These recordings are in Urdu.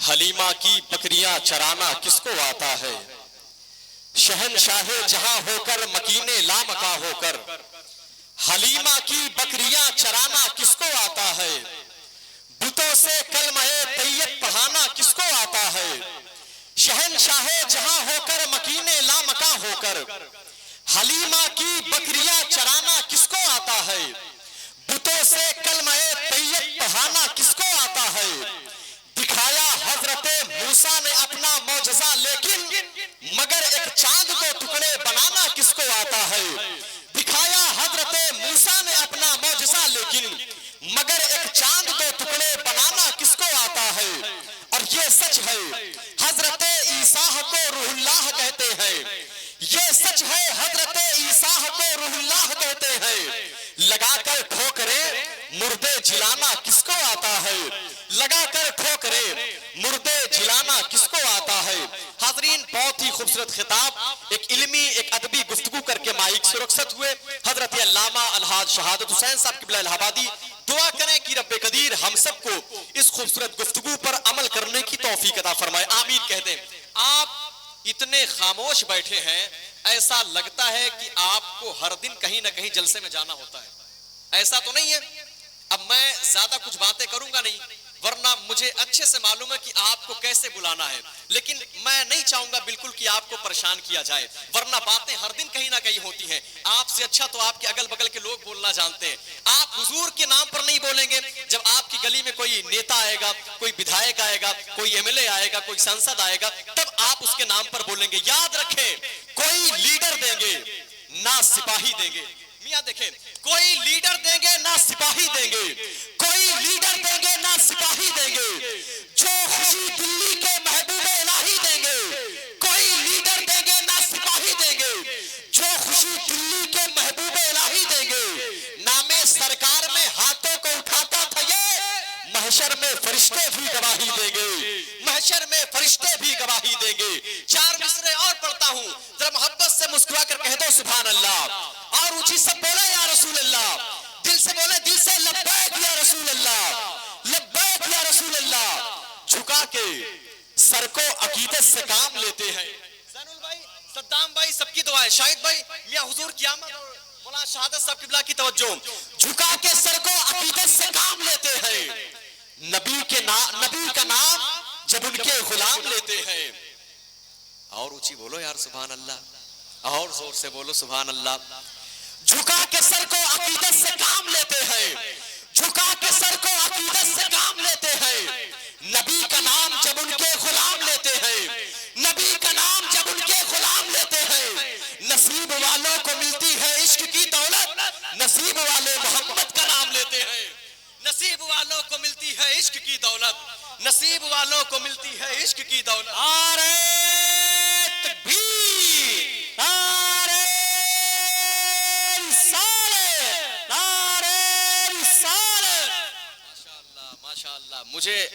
حلیمہ کی بکریاں چرانا کس کو آتا ہے؟ شہنشاہ جہاں ہو کر مکین لامکاں ہو کر حلیمہ کی بکریاں چرانا کس کو آتا ہے؟ بتوں سے کلمہ طیب پڑھانا کس کو آتا ہے؟ شہنشاہ جہاں ہو کر مکین لامکاں ہو کر حلیمہ کی بکریاں چرانا کس کو آتا ہے؟ بتوں سے کلمہ طیب پڑھانا کس کو آتا ہے؟ دکھایا حضرت موسیٰ نے اپنا معجزہ لیکن مگر ایک چاند کو ٹکڑے بنانا کس کو آتا ہے؟ دکھایا حضرت موسیٰ نے اپنا معجزہ لیکن مگر ایک چاند کو ٹکڑے بنانا کس کو آتا ہے؟ اور یہ سچ ہے حضرت عیسیٰ کو روح اللہ کہتے ہیں، یہ سچ ہے حضرت عیسیٰ کو روح اللہ کہتے ہیں۔ لگا کر ٹھوکریں مردے جلانا کس کو آتا ہے؟ لگا کر ٹھوکریں مردے جلانا کس کو آتا ہے؟ حاضرین، بہت ہی خوبصورت خطاب، ایک علمی ایک ادبی گفتگو کر کے مائک سے رخصت ہوئے حضرت علامہ الحاج شہادت حسین صاحب قبلہ الہ آبادی۔ دعا کریں کہ رب قدیر ہم سب کو اس خوبصورت گفتگو پر عمل کرنے کی توفیق عطا فرمائے، آمین کہہ دیں۔ آپ اتنے خاموش بیٹھے ہیں، ایسا لگتا ہے کہ آپ کو ہر دن کہیں نہ کہیں جلسے میں جانا ہوتا ہے، ایسا تو نہیں ہے؟ اب میں زیادہ کچھ باتیں کروں گا نہیں، ورنہ مجھے اچھے سے معلوم ہے کہ آپ کو کیسے بلانا ہے، لیکن میں نہیں چاہوں گا بالکل کہ آپ کو پریشان کیا جائے، ورنہ باتیں ہر دن کہیں نہ کہیں ہوتی ہیں۔ آپ سے اچھا تو آپ کے اگل بگل کے لوگ بولنا جانتے ہیں۔ آپ حضور کے نام پر نہیں بولیں گے، جب آپ کی گلی میں کوئی نیتا آئے گا، کوئی بدھائک آئے گا، کوئی ایم ایل اے آئے گا، کوئی سنسد آئے گا، تب آپ اس کے نام پر بولیں گے۔ یاد رکھیں، کوئی لیڈر دیں گے نہ سپاہی دیں گے۔ میاں دیکھیں، کوئی لیڈر دیں گے نہ سپاہی دیں گے، کوئی لیڈر دیں گے نہ سپاہی دیں گے، جو خوشی دلی کے محبوب الہی دیں گے۔ کوئی لیڈر دیں گے نہ سپاہی دیں گے، جو خوشی دلی کے محبوب الہی دیں گے۔ نام سرکار میں ہاتھوں کو اٹھاتا تھا یہ، محشر میں فرشتے بھی گواہی دیں گے، محشر میں فرشتے بھی گواہی دیں گے۔ چار مصرے اور پڑھتا ہوں، ذرا محبت سے مسکرا کر کہہ دو سبحان اللہ، اور اونچی سب بولے یا رسول اللہ، دل سے بولے، دل سے لبیک یا رسول اللہ، لبیک یا رسول اللہ۔ جھکا کے سر کو عقیدت سے کام لیتے ہیں۔ زینل بھائی، صدام بھائی، سب کی دعائیں، شاہد بھائی، میاں حضور کی آمد اور مولانا شہادت صاحب قبلہ کی توجہ۔ جھکا کے سر کو عقیدت سے کام لیتے ہیں، نبی کا نام جب ان کے غلام لیتے ہیں۔ اور اونچی بولو یار سبحان اللہ، اور زور سے بولو سبحان اللہ۔ جھکا کے سر کو عقیدت سے کام لیتے ہیں، جھکا کے سر کو عقیدت سے کام لیتے ہیں۔ نبی کا نام جب ان کے غلام لیتے ہیں، نبی کا نام جب ان کے غلام لیتے ہیں۔ نصیب والوں کو ملتی ہے عشق کی دولت، نصیب والے محمد کا نام لیتے ہیں۔ نصیب والوں کو ملتی ہے عشق کی دولت، نصیب والوں کو ملتی ہے عشق کی دولت۔ نعرہ تکبیر، نعرہ رسالت، نعرہ رسالت۔ ماشاءاللہ ماشاءاللہ، مجھے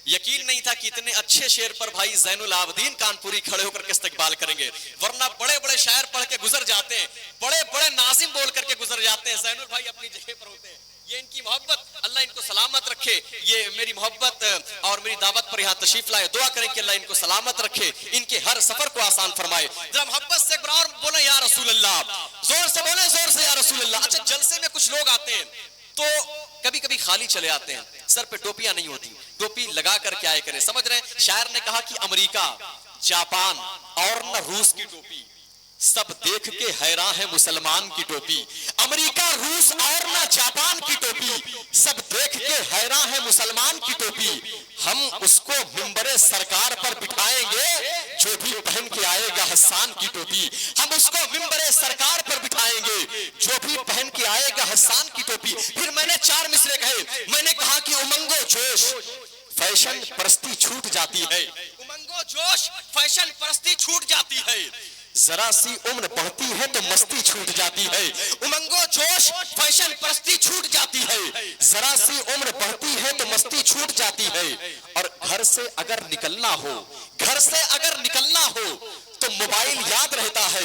یقین نہیں تھا کہ اتنے اچھے شعر پر بھائی زین العابدین کانپوری کھڑے ہو کر کے استقبال کریں گے، ورنہ بڑے بڑے شاعر پڑھ کے گزر جاتے ہیں، بڑے بڑے ناظم بول کر کے گزر جاتے ہیں۔ زین البھائی اپنی جگہ پر ہوتے ہیں۔ یہ ان کی محبت، اللہ ان کو سلامت رکھے، یہ میری محبت اور میری دعوت پر یہاں تشریف لائے، دعا کریں کہ اللہ ان کو سلامت رکھے، ان کے ہر سفر کو آسان فرمائے۔ ذرا محبت سے ایک بار اور بولیں یا رسول اللہ، زور سے بولیں، زور سے یا رسول اللہ۔ اچھا، جلسے میں کچھ لوگ آتے ہیں تو کبھی کبھی خالی چلے آتے ہیں، سر پہ ٹوپیاں نہیں ہوتی، ٹوپی لگا کر کے آئے کریں، سمجھ رہے ہیں؟ شاعر نے کہا کہ امریکہ، جاپان اور نہ روس کی ٹوپی، سب دیکھ کے حیران ہے مسلمان کی ٹوپی۔ امریکہ، روس اور نہ جاپان کی ٹوپی، سب دیکھ کے حیران ہے مسلمان کی ٹوپی۔ ہم اس کو منبر سرکار پر بٹھائیں گے جو بھی پہن کے آئے گا حسان کی ٹوپی، ہم اس کو منبر سرکار پر بٹھائیں گے جو بھی پہن کے آئے گا حسان کی ٹوپی۔ پھر میں نے چار مصرے کہے، میں نے کہا کہ امنگ و جوش فیشن پرستی چھوٹ جاتی ہے، امنگ و جوش فیشن پرستی چھوٹ جاتی ہے، ذرا سی عمر بڑھتی ہے تو مستی چھوٹ جاتی ہے۔ امنگ و جوش فیشن پرستی چھوٹ جاتی ہے، ذرا سی عمر بڑھتی ہے تو مستی چھوٹ جاتی ہے۔ اور گھر سے اگر نکلنا ہو، گھر سے اگر نکلنا ہو تو موبائل یاد رہتا ہے،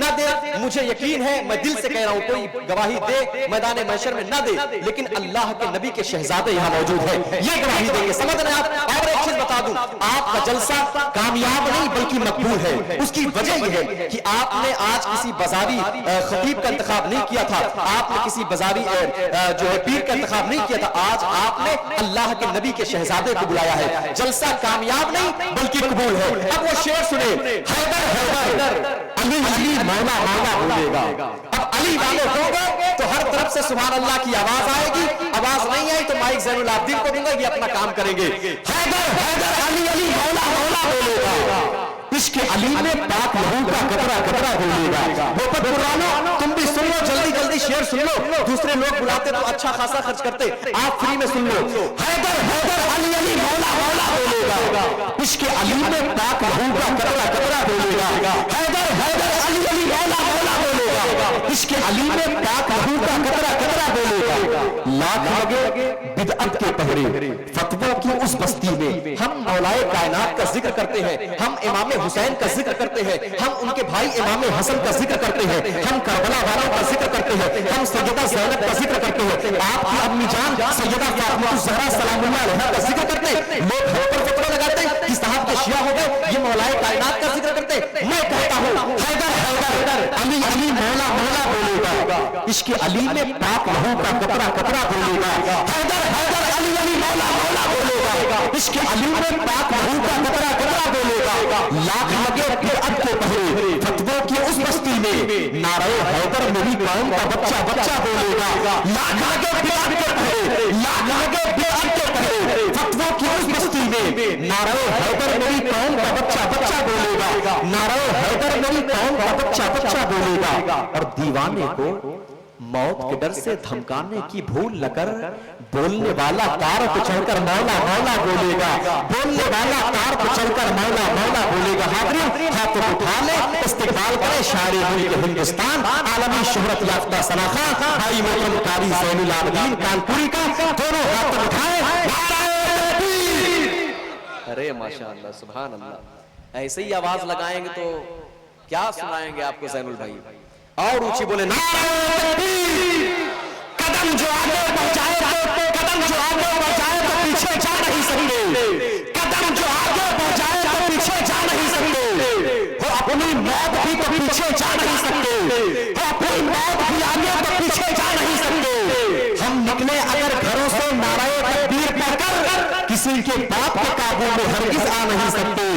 نہ دے، مجھے یقین ہے، میں دل سے کہہ رہا ہوں، کوئی گواہی دے میدان محشر میں نہ دے، لیکن اللہ کے نبی کے شہزادے یہاں موجود ہیں، یہ گواہی دیں گے. سمجھ رہے ہیں آپ؟ اور ایک چیز بتا دوں، آپ کا جلسہ کامیاب نہیں بلکہ مقبول ہے. اس کی وجہ یہ ہے کہ آپ نے آج کسی بازاری خطیب کا انتخاب نہیں کیا تھا، آپ نے کسی بازاری جو ہے پیر کا انتخاب نہیں کیا تھا، آج آپ نے اللہ کے نبی کے شہزادے کو بلایا ہے. جلسہ کامیاب نہیں بلکہ قبول ہے. اب وہ شعر سنے، حیدر حیدر علی علی مولا مولا بولے گا. اب علی والے ہوں گے تو ہر طرف سے سبحان اللہ کی آواز آئے گی، آواز نہیں آئی تو مائک زین العابدین کو دوں گا، یہ اپنا کام کریں گے. حیدر حیدر علی علی مولا مولا بولے گا. عشق علی میں پاک لہو کا قطرہ قطرہ بولے گا. بھوپت پرانو تم بھی سن لو، جلدی جلدی شعر سن لو، دوسرے لوگ بلاتے تو اچھا خاصا خرچ کرتے، آپ فری میں سن لو. حیدر حیدر علی علی مولا مولا بولے گا. عشق علی میں پاک لہو کا قطرہ قطرہ بولے گا. حیدر حیدر علی علی مولا مولا بولے گا. عشق علی میں پاک لہو کا قطرہ قطرہ بولے گا. لاکھ لگے بدعت کے پہرے فتویٰ کی اس بستی میں، ہم مولائے کائنات کا ذکر کرتے ہیں، ہم امام حسین کا ذکر کرتے ہیں، ہم ان کے بھائی امام حسن کا ذکر کرتے ہیں، ہم کربلا والوں کا ذکر کرتے ہیں، ہم سیدہ زینب کا ذکر کرتے ہیں، آپ کی امی جان سیدہ فاطمہ الزہرا سلام اللہ علیہا کا ذکر کرتے ہیں. لوگ ہم پر فتویٰ لگاتے ہیں کہ صاحب کے شیعہ ہو گئے، یہ مولائے کائنات کا ذکر کرتے ہیں. میں کہتا ہوں حیدر حیدر علی علی مولا مولا بولے گا. عشق علی میں پاک لہو کا قطرہ قطرہ بولے گا. حیدر حیدر علی علی مولا مولا بولے گا. عشق علی میں پاک لہو کا قطرہ قطرہ بولے گا. لاکھ لگے بدعت کے پہرے فتویٰ کی اس بستی میں، نعرہ حیدر میری قوم کا بچہ بچہ بولے گا. لاکھ لگے بدعت کے پہرے، لاکھ لگے بدعت کے پہرے فتویٰ کی اس بستی میں، نعرہ حیدر میری قوم کا بچہ بچہ بولے گا. نعرہ حیدر میری قوم کا بچہ بچہ بولے گا. اور دیوانے کو موت کے ڈر سے دھمکانے کی بھول نہ کر، بولنے والا کار پہ چڑھ کر مولا مولا بولے گا. بولنے والا کار پہ چڑھ کر مولا مولا بولے گا. حاضرین ہاتھوں اٹھا لے، استقبال کرے شاعر ملک ہندوستان، عالمی شہرت یافتہ سناخواں بھائی محترم قاری زین العابدین کانپوری کا. دونوں ہاتھ اٹھائے، نعرہ تکبیر. ارے ماشاءاللہ سبحان اللہ، ایسے ہی آواز لگائیں گے تو کیا سنائیں گے آپ کو زین البھائی. اور اونچی بولے نعرہ تکبیر. قدم جو آگے بڑھائے تو قدم جو آگے بڑھائے تو پیچھے جا نہیں سکتے. قدم جو آگے بڑھائے تو پیچھے جا نہیں سکتے. وہ اپنی موت بھی تو پیچھے جا نہیں سکتے. وہ اپنی موت بھی آگے تو پیچھے جا نہیں سکتے. ہم نکلے اگر گھروں سے نعرہ تکبیر پڑھ کر، کسی کے باپ کے قابو میں ہرگز آ نہیں سکتے.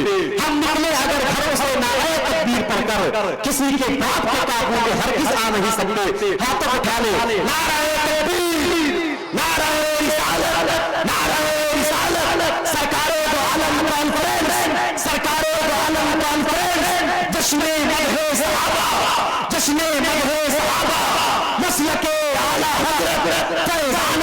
ہم نکلے اگر گھروں سے نعرہ تکبیر پڑھ کر، کسی کے باپ کے قابو میں ہرگز آ نہیں سکتے. ہاتھوں اٹھا لے، نعرہ تکبیر، نعرہ رسالت، نعرہ رسالت. سرکار دو عالم کانفرنس، سرکار دو عالم کانفرنس. جشن مدح صحابہ، جشن مدح صحابہ، مسلک اعلی حضرت فیضان